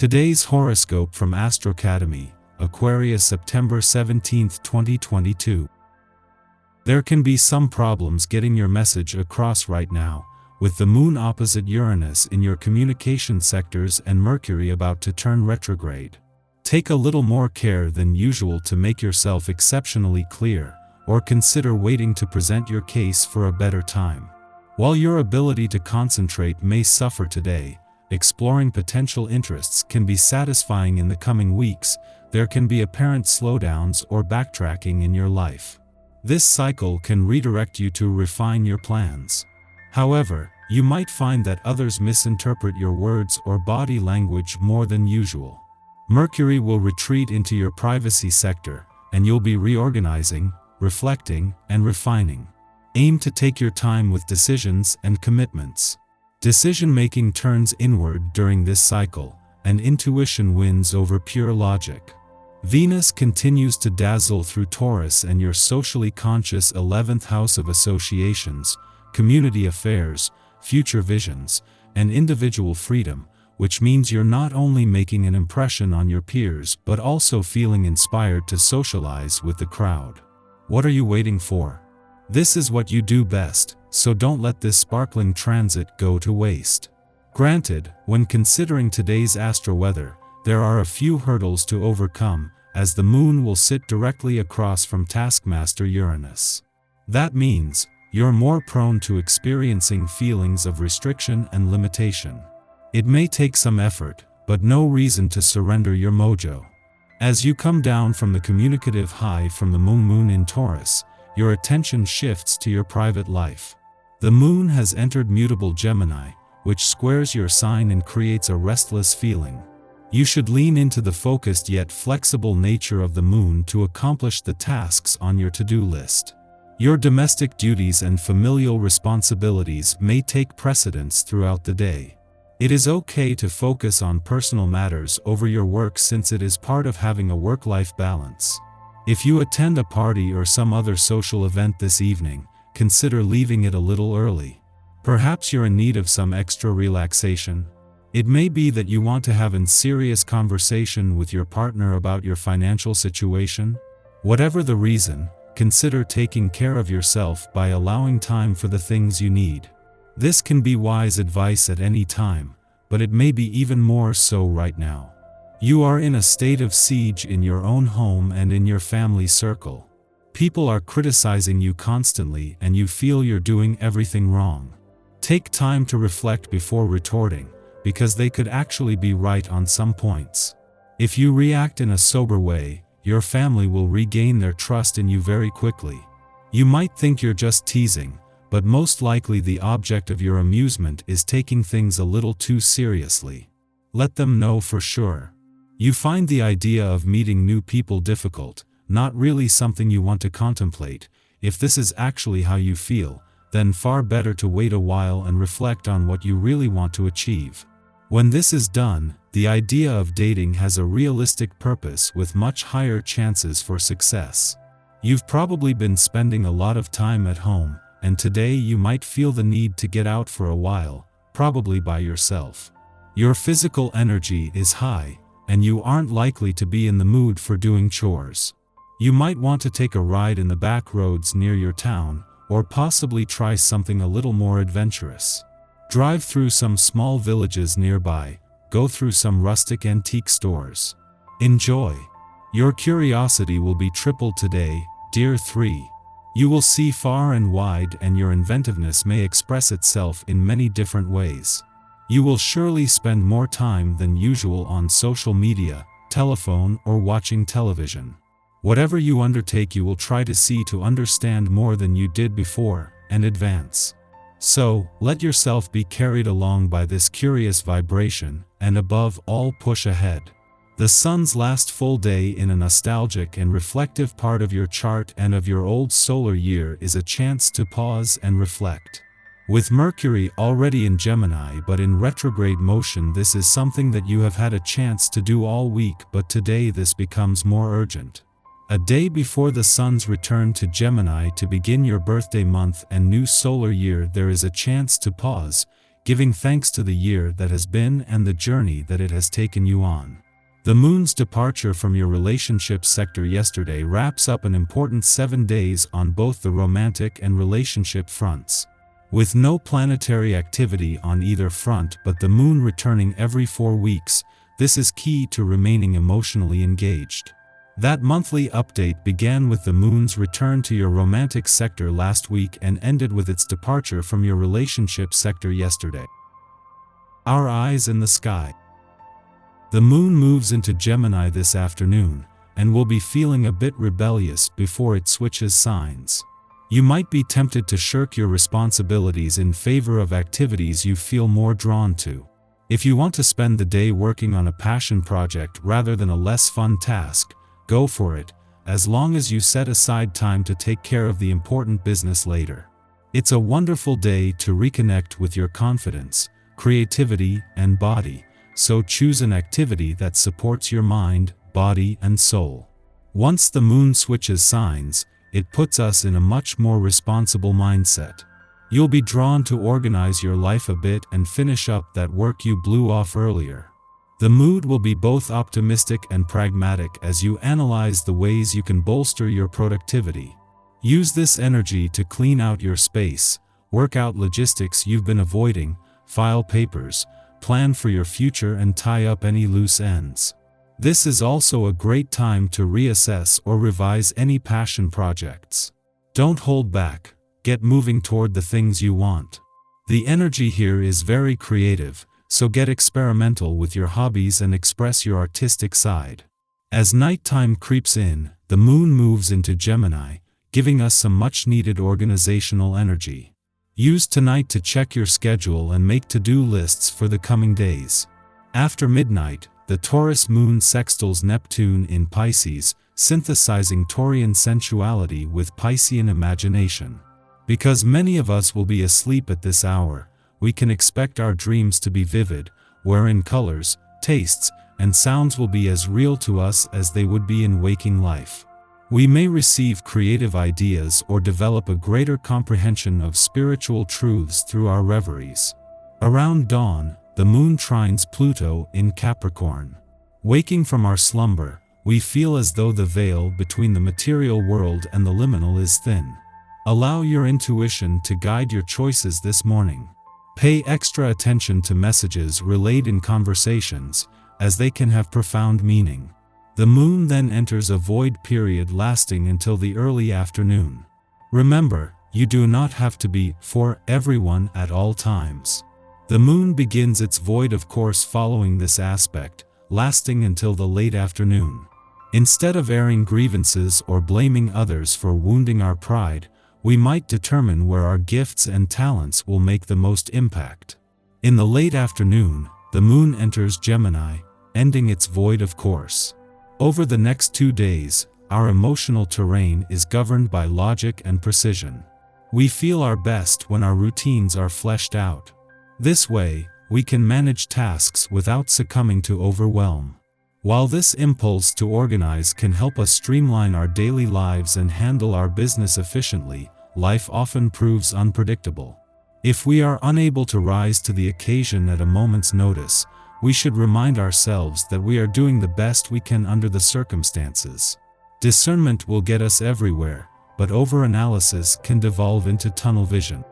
Today's horoscope from Astrocademy, Aquarius September 17, 2022. There can be some problems getting your message across right now, with the moon opposite Uranus in your communication sectors and Mercury about to turn retrograde. Take a little more care than usual to make yourself exceptionally clear, or consider waiting to present your case for a better time. While your ability to concentrate may suffer today, exploring potential interests can be satisfying in the coming weeks. There can be apparent slowdowns or backtracking in your life. This cycle can redirect you to refine your plans. However, you might find that others misinterpret your words or body language more than usual. Mercury will retreat into your privacy sector, and you'll be reorganizing, reflecting, and refining. Aim to take your time with decisions and commitments. Decision-making turns inward during this cycle, and intuition wins over pure logic. Venus continues to dazzle through Taurus and your socially conscious 11th house of associations, community affairs, future visions, and individual freedom, which means you're not only making an impression on your peers but also feeling inspired to socialize with the crowd. What are you waiting for? This is what you do best, so don't let this sparkling transit go to waste. Granted, when considering today's astro weather, there are a few hurdles to overcome, as the moon will sit directly across from taskmaster Uranus. That means, you're more prone to experiencing feelings of restriction and limitation. It may take some effort, but no reason to surrender your mojo. As you come down from the communicative high from the moon in Taurus, your attention shifts to your private life. The moon has entered mutable Gemini, which squares your sign and creates a restless feeling. You should lean into the focused yet flexible nature of the moon to accomplish the tasks on your to-do list. Your domestic duties and familial responsibilities may take precedence throughout the day. It is okay to focus on personal matters over your work since it is part of having a work-life balance. If you attend a party or some other social event this evening, consider leaving it a little early. Perhaps you're in need of some extra relaxation. It may be that you want to have a serious conversation with your partner about your financial situation. Whatever the reason, consider taking care of yourself by allowing time for the things you need. This can be wise advice at any time, but it may be even more so right now. You are in a state of siege in your own home and in your family circle. People are criticizing you constantly and you feel you're doing everything wrong. Take time to reflect before retorting, because they could actually be right on some points. If you react in a sober way, your family will regain their trust in you very quickly. You might think you're just teasing, but most likely the object of your amusement is taking things a little too seriously. Let them know for sure. You find the idea of meeting new people difficult, not really something you want to contemplate. If this is actually how you feel, then far better to wait a while and reflect on what you really want to achieve. When this is done, the idea of dating has a realistic purpose with much higher chances for success. You've probably been spending a lot of time at home, and today you might feel the need to get out for a while, probably by yourself. Your physical energy is high, and you aren't likely to be in the mood for doing chores. You might want to take a ride in the back roads near your town, or possibly try something a little more adventurous. Drive through some small villages nearby, go through some rustic antique stores. Enjoy. Your curiosity will be tripled today, dear 3. You will see far and wide and your inventiveness may express itself in many different ways. You will surely spend more time than usual on social media, telephone, or watching television. Whatever you undertake, you will try to see to understand more than you did before, and advance. So, let yourself be carried along by this curious vibration, and above all push ahead. The sun's last full day in a nostalgic and reflective part of your chart and of your old solar year is a chance to pause and reflect. With Mercury already in Gemini but in retrograde motion, this is something that you have had a chance to do all week, but today this becomes more urgent. A day before the sun's return to Gemini to begin your birthday month and new solar year, there is a chance to pause, giving thanks to the year that has been and the journey that it has taken you on. The moon's departure from your relationship sector yesterday wraps up an important 7 days on both the romantic and relationship fronts. With no planetary activity on either front but the moon returning every 4 weeks, this is key to remaining emotionally engaged. That monthly update began with the moon's return to your romantic sector last week and ended with its departure from your relationship sector yesterday. Our eyes in the sky. The moon moves into Gemini this afternoon, and will be feeling a bit rebellious before it switches signs. You might be tempted to shirk your responsibilities in favor of activities you feel more drawn to. If you want to spend the day working on a passion project rather than a less fun task, go for it, as long as you set aside time to take care of the important business later. It's a wonderful day to reconnect with your confidence, creativity, and body, so choose an activity that supports your mind, body, and soul. Once the moon switches signs, it puts us in a much more responsible mindset. You'll be drawn to organize your life a bit and finish up that work you blew off earlier. The mood will be both optimistic and pragmatic as you analyze the ways you can bolster your productivity. Use this energy to clean out your space, work out logistics you've been avoiding, file papers, plan for your future, and tie up any loose ends. This is also a great time to reassess or revise any passion projects. Don't hold back, get moving toward the things you want. The energy here is very creative, so get experimental with your hobbies and express your artistic side. As nighttime creeps in, the moon moves into Gemini, giving us some much-needed organizational energy. Use tonight to check your schedule and make to-do lists for the coming days. After midnight, the Taurus moon sextiles Neptune in Pisces, synthesizing Taurian sensuality with Piscean imagination. Because many of us will be asleep at this hour, we can expect our dreams to be vivid, wherein colors, tastes, and sounds will be as real to us as they would be in waking life. We may receive creative ideas or develop a greater comprehension of spiritual truths through our reveries. Around dawn, the moon trines Pluto in Capricorn. Waking from our slumber, we feel as though the veil between the material world and the liminal is thin. Allow your intuition to guide your choices this morning. Pay extra attention to messages relayed in conversations, as they can have profound meaning. The moon then enters a void period lasting until the early afternoon. Remember, you do not have to be for everyone at all times. The moon begins its void of course following this aspect, lasting until the late afternoon. Instead of airing grievances or blaming others for wounding our pride, we might determine where our gifts and talents will make the most impact. In the late afternoon, the moon enters Gemini, ending its void of course. Over the next 2 days, our emotional terrain is governed by logic and precision. We feel our best when our routines are fleshed out. This way, we can manage tasks without succumbing to overwhelm. While this impulse to organize can help us streamline our daily lives and handle our business efficiently, life often proves unpredictable. If we are unable to rise to the occasion at a moment's notice, we should remind ourselves that we are doing the best we can under the circumstances. Discernment will get us everywhere, but overanalysis can devolve into tunnel vision.